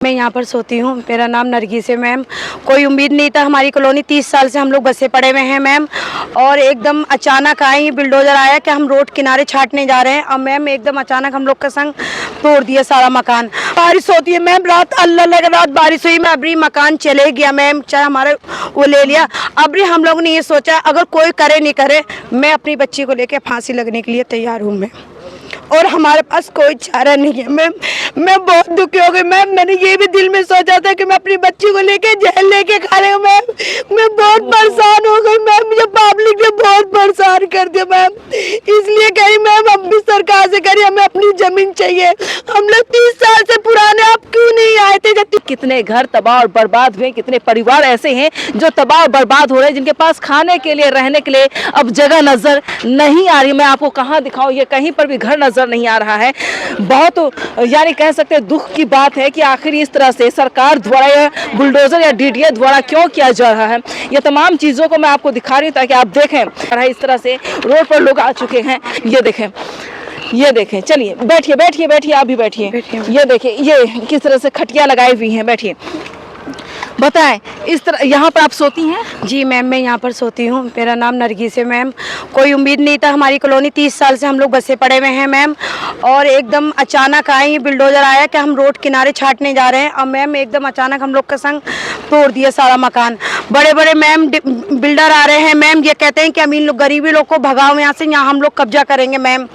मैं यहाँ पर सोती हूँ। मेरा नाम नरगिस है मैम। कोई उम्मीद नहीं था। हमारी कॉलोनी 30 साल से हम लोग बसे पड़े हुए हैं मैम, और एकदम अचानक आए बिल्डोजर आया कि हम रोड किनारे छाटने जा रहे हैं, और मैम एकदम अचानक हम लोग का संग तोड़ दिया सारा मकान। बारिश होती है मैम, रात अल्लाह लगा रात बारिश हुई, मैं अभी मकान चले गया मैम, चाहे हमारे वो ले लिया। अभी हम लोग ने ये सोचा अगर कोई करे नहीं करे, मैं अपनी बच्ची को लेके फांसी लगने के लिए तैयार हूँ मैम, और हमारे पास कोई चारा नहीं है मैम। मैं बहुत दुखी हो गई मैम। मैंने ये भी दिल में सोचा था कि मैं अपनी बच्ची को लेके जेल लेके खा रही हूँ मैम। मैं बहुत परेशान हो गई मैम, मुझे पब्लिक ने बहुत परेशान कर दिया मैम। इसलिए कही मैम हम भी सरकार से करिए, हमें अपनी जमीन चाहिए। हम लोग 30 साल से पुराने, आप क्यों नहीं आए थे? जब कितने घर तबाह और बर्बाद हुए, कितने परिवार ऐसे हैं जो तबाह और बर्बाद हो रहे हैं, जिनके पास खाने के लिए रहने के लिए अब जगह नजर नहीं आ रही। मैं आपको कहाँ दिखाऊं, ये कहीं पर भी घर नजर नहीं आ रहा है। बहुत यानी कह सकते हैं दुख की बात है कि आखिर इस तरह से सरकार द्वारा या बुलडोजर या डीडीए द्वारा क्यों किया जा रहा है। ये तमाम चीजों को मैं आपको दिखा रही हूँ ताकि आप देखें इस तरह से रोड पर लोग आ चुके हैं। ये देखें, चलिए बैठिए बैठिए बैठिए, आप भी बैठिए। ये देखिए ये किस तरह से खटिया लगाई हुई हैं, बैठिए। बताएं, इस तरह यहाँ पर आप सोती हैं? जी मैम, मैं यहाँ पर सोती हूँ। मेरा नाम नरगिस है मैम। कोई उम्मीद नहीं था। हमारी कॉलोनी 30 साल से हम लोग बसे पड़े हुए हैं मैम, और एकदम अचानक आए बिल्डोजर आया कि हम रोड किनारे छाटने जा रहे हैं, और मैम एकदम अचानक हम लोग का संग तोड़ दिया सारा मकान। बड़े बड़े मैम बिल्डर आ रहे हैं मैम, ये कहते हैं कि अमीर लोग गरीबी लोग को भगाओ यहाँ से, यहाँ हम लोग कब्जा करेंगे मैम।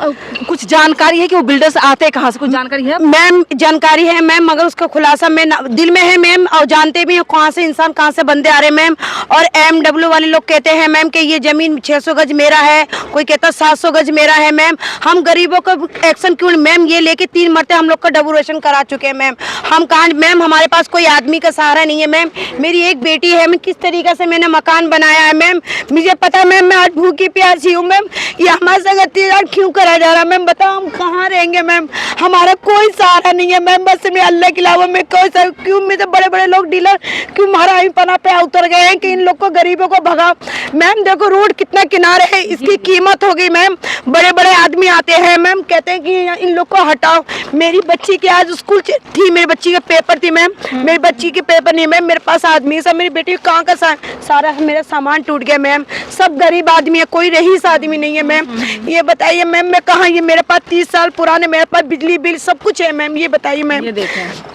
कुछ जानकारी है कि वो बिल्डर्स आते कहाँ से? कुछ जानकारी है मैम? जानकारी है मैम, मगर उसका खुलासा मैं दिल में है मैम, और जानते भी हैं कहाँ से इंसान कहाँ से बंदे आ रहे हैं मैम। और MW वाले लोग कहते हैं मैम कि ये जमीन 600 गज मेरा है, कोई कहता 700 गज मेरा है मैम। हम गरीबों का एक्शन क्यों मैम? ये लेके 3 मरते हम लोग का डेवोरेशन करा चुके हैं मैम। हम कहाँ मैम, हमारे पास कोई आदमी का सहारा नहीं है मैम। मेरी एक बेटी है, मैं किस तरीके से मैंने मकान बनाया है मैम, मुझे पता मैम। मैं आज भूखी प्यासी हूँ मैम। ये हमारे संग अत्याचार क्यों करा जा रहा है मैम? बताओ हम कहाँ रहेंगे मैम? हमारा कोई सहारा नहीं है मैम, बस मैं अल्लाह के अलावा मैं कोई सा क्यों? मेरे बड़े बड़े लोग डीलर क्यों हमारा ही पना पे उतर गए हैं कि इन लोग को गरीबों को भगाओ मैम। देखो रोड कितना किनारे है, इसकी कीमत होगी मैम। बड़े बड़े आदमी आते हैं मैम, कहते हैं कि इन लोग को हटाओ। मेरी बच्ची की आज स्कूल थी, मेरी बच्ची के पेपर थी मैम, मेरी बच्ची के पेपर नहीं मैम। मेरे पास आदमी सब, मेरी बेटी कहाँ का सारा मेरा सामान टूट गया मैम। सब गरीब आदमी है, कोई रईस आदमी नहीं है मैम। ये बताइए मैम मैं कहाँ? ये मेरे पास 30 साल पुराने, मेरे पास बिजली बिल सब कुछ है मैम। ये बताइए मैम। ये देखें,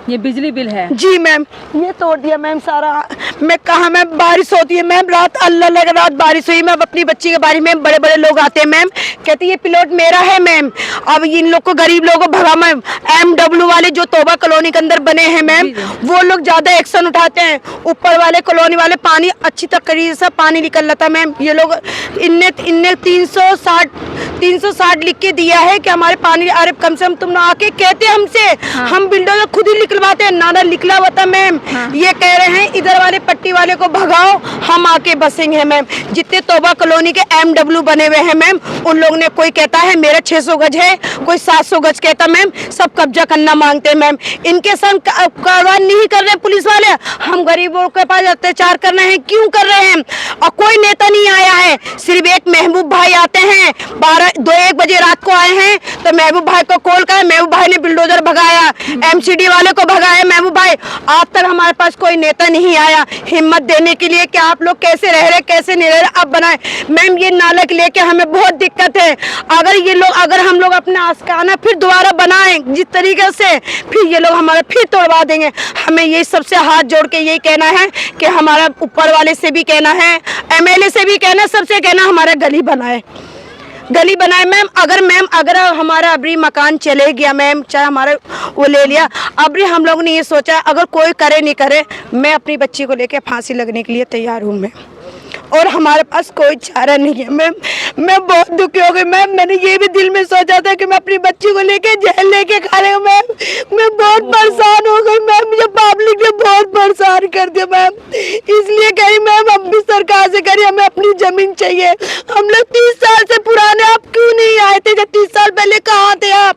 ये बिजली बिल है। जी मैम, ये तोड़ दिया मैम सारा। मैं कहा मैम, बारिश होती है मैम, रात अल्लाह लगा रात बारिश हुई, मैं अपनी बच्ची के बारे में बड़े बड़े लोग आते हैं मैम, कहते ये प्लॉट मेरा है मैम। अब इन लोग को गरीब लोगों को भगा मैम। MW वाले जो तोबा कॉलोनी के अंदर बने हैं मैम, वो लोग ज्यादा एक्शन उठाते हैं। ऊपर वाले कॉलोनी वाले पानी अच्छी तरीके से पानी निकल रहा था मैम। ये लोग इनने 360 लिख के दिया है कि हमारे पानी, अरे कम से कम तुम आके कहते हमसे, हम बिल्डर खुद ही निकलवाते हैं, नारा निकला हुआ था मैम। ये कह रहे हैं इधर वाले पट्टी वाले को भगाओ, हम आके बसेंगे मैम। जितने तोबा कॉलोनी के MW बने हुए हैं मैम, उन लोग ने, कोई कहता है मेरा 600 गज है, कोई 700 गज कहता मैम। सब कब्जा करना मांगते हैं मैम। इनके संग कार्रवाई नहीं कर रहे पुलिस वाले। हम गरीबों के पास अत्याचार कर रहे हैं, क्यों कर रहे हैं? और कोई नेता नहीं आया है, सिर्फ एक महबूब भाई आते हैं। 2-1 बजे रात को आए हैं, तो महबूब भाई को कॉल कर, महबूब भाई ने बिल्डोजर भगाया, MCD वाले को भगाया महबूब भाई। आज तक हमारे पास कोई नेता नहीं आया हिम्मत देने के लिए कि आप लोग कैसे रह रहे कैसे नहीं रह रहे, अब बनाए मैम। ये नालक लेके हमें बहुत दिक्कत है। अगर हम लोग अपना आस्काना फिर दोबारा बनाएं जिस तरीके से, फिर ये लोग हमारे फिर तोड़वा देंगे। हमें ये सबसे हाथ जोड़ के यही कहना है कि हमारा ऊपर वाले से भी कहना है, MLA से भी कहना, सबसे कहना हमारा गली बनाए मैम। अगर हमारा अभी मकान चले गया मैम, चाहे हमारा वो ले लिया, अभी हम लोग ने ये सोचा अगर कोई करे नहीं करे, मैं अपनी बच्ची को लेके फांसी लगने के लिए तैयार हूँ मैम, और हमारे पास कोई चारा नहीं है मैम। मैं बहुत दुखी हो गई मैम। मैंने ये भी दिल में सोचा था कि मैं अपनी बच्ची को लेके जेल लेके खा रही हूँ मैम। मैं बहुत परेशान हो गई मैम, मुझे पब्लिक ने बहुत परेशान कर दिया मैम। इसलिए कही मैम हम भी सरकार से करिए, हमें अपनी जमीन चाहिए। हम लोग 30 साल से पुराने, आप क्यों नहीं आए थे? जब 30 साल पहले कहाँ थे आप?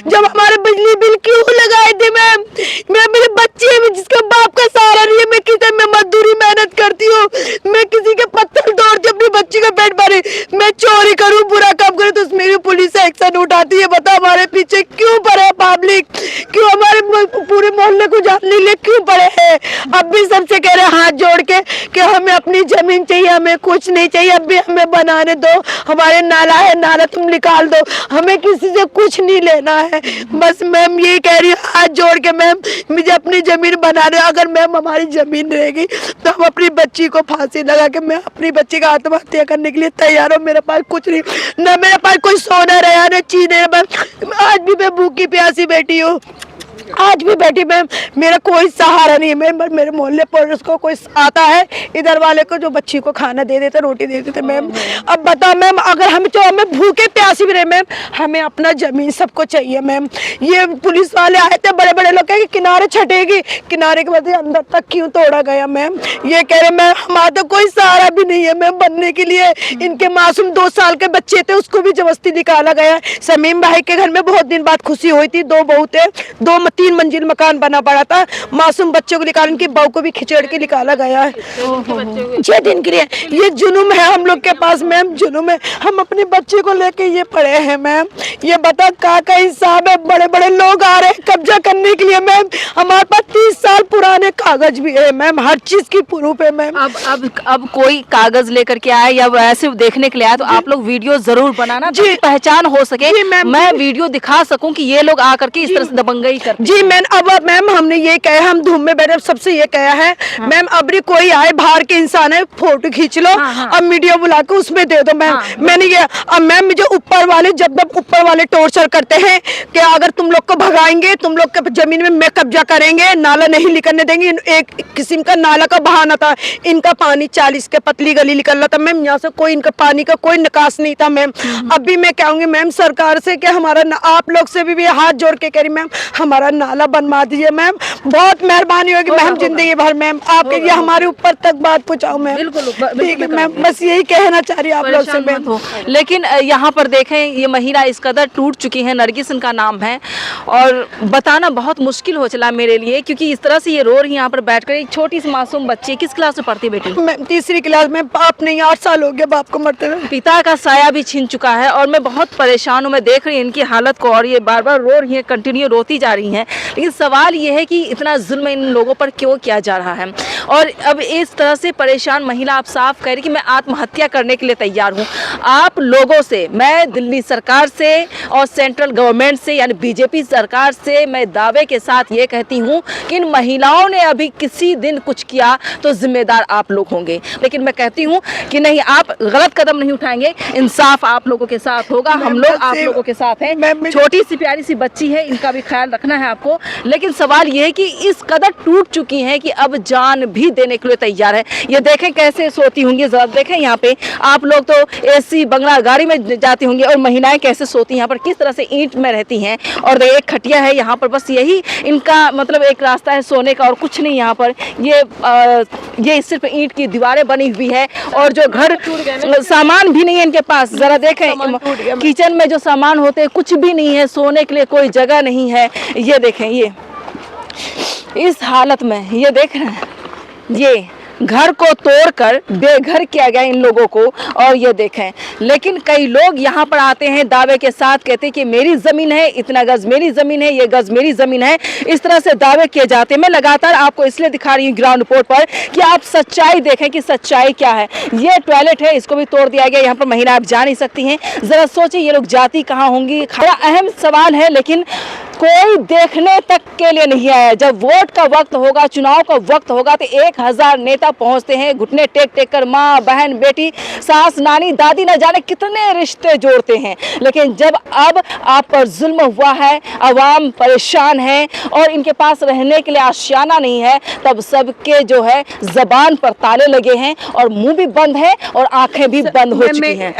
जब हमारे बिजली बिल क्यों लगाए थे मैम? मैं मेरी बच्ची है जिसका बाप का सहारा नहीं है, मैं किसी में मजदूरी मेहनत करती हूँ, मैं किसी के पत्थर तोड़ती अपनी बच्ची का पेट भरे, मैं चोरी करूँ बुरा काम करूँ तो उसमें भी पुलिस एक्शन उठाती है। बता हमारे पीछे क्यों पड़े पब्लिक? क्यों हमारे पूरे मोहल्ले को जानने लिए क्यों पड़े हैं? अब भी सबसे कह रहे हैं हाथ जोड़ के कि हमें अपनी जमीन चाहिए, हमें कुछ नहीं चाहिए, अब भी हमें बनाने दो, हमारे नाला है, नाला तुम निकाल दो, हमें किसी से कुछ नहीं लेना है। बस मैम यही कह रही हूँ हाथ जोड़ के, मैम मुझे अपनी जमीन बना दो। अगर मैम हमारी जमीन रहेगी तो हम अपनी बच्ची को फांसी लगा के मैं अपनी बच्ची का आत्महत्या करने के लिए तैयार हूँ। मेरे पास कुछ नहीं, न मेरे पास कोई सोना रहा न चीज है, बस आज भी मैं भूखी प्यासी बैठी हूँ, आज भी बैठी मैम, मेरा कोई सहारा नहीं है मैम। मेरे मोहल्ले पड़ोस को कोई आता है, इधर वाले को जो बच्ची को खाना दे देते, रोटी दे देते मैम। अब बताओ मैम, अगर हम जो हमें भूखे प्यासी भी रहे मैम, हमें अपना जमीन सबको चाहिए मैम। ये पुलिस वाले आए थे, बड़े बड़े लोग कहे कि किनारे छटेगी, किनारे के बाद अंदर तक क्यों तोड़ा गया मैम? ये कह रहे मैम हमारा तो कोई सहारा भी नहीं है मैम बनने के लिए। इनके मासूम 2 साल के बच्चे थे, उसको भी जबरदस्ती निकाला गया। समीम भाई के घर में बहुत दिन बाद खुशी हुई थी, 2 बहू थे, 3 मंजिल मकान बना पड़ा था, मासूम बच्चों को निकाल, इनकी बहू को भी खिचड़ के निकाला गया है 6 दिन के लिए। ये जुनूम है हम लोग के पास मैम, जुनूम है। हम अपने बच्चे को लेके ये पड़े हैं मैम। ये बता का हिसाब है, बड़े बड़े लोग आ रहे हैं कब्जा करने के लिए मैम। हमारे पास 30 साल पुराने कागज भी है मैम, हर चीज की प्रूफ है मैम। अब कोई कागज लेकर के आए या वैसे देखने के लिए आए तो आप लोग वीडियो जरूर बनाना जी, पहचान हो सके, मैं वीडियो दिखा सकूं कि ये लोग आकर के इस तरह से दबंगई कर। जी मैम, अब मैम हमने ये कहा, हम धूम में बैठे सबसे ये कहा है मैम, अब भी कोई आए बाहर के इंसान है, फोटो खींच लो, अब मीडिया बुला के उसमें दे दो मैम। मैंने ये अब मैम मुझे ऊपर वाले जब ऊपर वाले टॉर्चर करते हैं कि अगर तुम लोग को भगाएंगे, तुम लोग के जमीन में मैं कब्जा करेंगे, नाला नहीं निकलने देंगे। एक किस्म का नाला का बहाना था, इनका पानी 40 के पतली गली निकल रहा था मैम, यहाँ से कोई इनका पानी का कोई निकास नहीं था मैम। अब भी मैं कहूँगी मैम सरकार से कि हमारा आप लोग से भी हाथ जोड़ के कह रही मैम हमारा नाला बनवा दीजिए मैम, बहुत मेहरबानी होगी मैम, जिंदगी भर मैम आपके लिए हमारे ऊपर तक बात पहुँचाओ मैम। ठीक है मैम, बस यही कहना चाह रही हूँ आप लोग से मैम। लेकिन यहाँ पर देखें ये महिला इस कदर टूट चुकी है, नरगिस इनका नाम है, और बताना बहुत मुश्किल हो चला मेरे लिए, क्योंकि इस तरह से ये रो रही यहाँ पर बैठकर। एक छोटी सी मासूम बच्ची, किस क्लास में पढ़ती बेटी? मैं 3री क्लास में। बाप नहीं, 8 साल हो गया बाप को मरते हुए। पिता का साया भी छीन चुका है और मैं बहुत परेशान हूँ। मैं देख रही हूँ इनकी हालत को और ये बार बार रो रही है, कंटिन्यू रोती जा रही हैं। लेकिन सवाल ये है कि इतना जुल्म इन लोगों पर क्यों किया जा रहा है? और अब इस तरह से परेशान महिला आप साफ कह रही कि मैं आत्महत्या करने के लिए तैयार हूँ। आप लोगों से, मैं दिल्ली सरकार से और सेंट्रल गवर्नमेंट से यानी बीजेपी सरकार से मैं दावे के साथ ये कहती हूँ कि इन महिलाओं ने अभी किसी दिन कुछ किया तो जिम्मेदार आप लोग होंगे। लेकिन मैं कहती हूँ कि नहीं, आप गलत कदम नहीं उठाएंगे, इंसाफ आप लोगों के साथ होगा, हम लोग आप लोगों के साथ हैं। छोटी सी प्यारी सी बच्ची है, इनका भी ख्याल रखना है आपको। लेकिन सवाल ये है कि इस कदर टूट चुकी हैं कि अब जान भी देने के लिए तैयार है। ये देखें कैसे सोती होंगी, जरा देखें यहाँ पे। आप लोग तो एसी बंगला गाड़ी में जाती होंगी और महिलाएं कैसे सोती हैं यहाँ पर, किस तरह से ईंट में रहती हैं। और एक खटिया है यहाँ पर, बस यही इनका मतलब एक रास्ता है सोने का और कुछ नहीं। यहाँ पर ये सिर्फ ईंट की दीवारें बनी हुई है और जो घर सामान भी नहीं है इनके पास। जरा देखें किचन में जो सामान होते हैं कुछ भी नहीं है, सोने के लिए कोई जगह नहीं है। ये देखें, ये इस हालत में ये देख रहे हैं, ये घर को तोड़कर बेघर किया गया इन लोगों को। और ये देखें, लेकिन कई लोग यहाँ पर आते हैं दावे के साथ, कहते हैं कि मेरी ज़मीन है, इतना गज मेरी ज़मीन है, ये गज मेरी ज़मीन है। इस तरह से दावे किए जाते हैं। मैं लगातार आपको इसलिए दिखा रही हूँ ग्राउंड रिपोर्ट पर कि आप सच्चाई देखें कि सच्चाई क्या है। ये टॉयलेट है, इसको भी तोड़ दिया गया। यहाँ पर महिला आप जा नहीं सकती हैं। ज़रा सोचिए ये लोग जाती कहाँ होंगी। बड़ा अहम सवाल है, लेकिन कोई देखने तक के लिए नहीं आया। जब वोट का वक्त होगा, चुनाव का वक्त होगा तो 1000 नेता पहुंचते हैं, घुटने टेक टेक कर माँ बहन बेटी सास नानी दादी न जाने कितने रिश्ते जोड़ते हैं। लेकिन जब अब आप पर जुल्म हुआ है, अवाम परेशान है और इनके पास रहने के लिए आशियाना नहीं है, तब सबके जो है जबान पर ताले लगे हैं और मुंह भी बंद है और आंखें भी बंद हो चुकी हैं।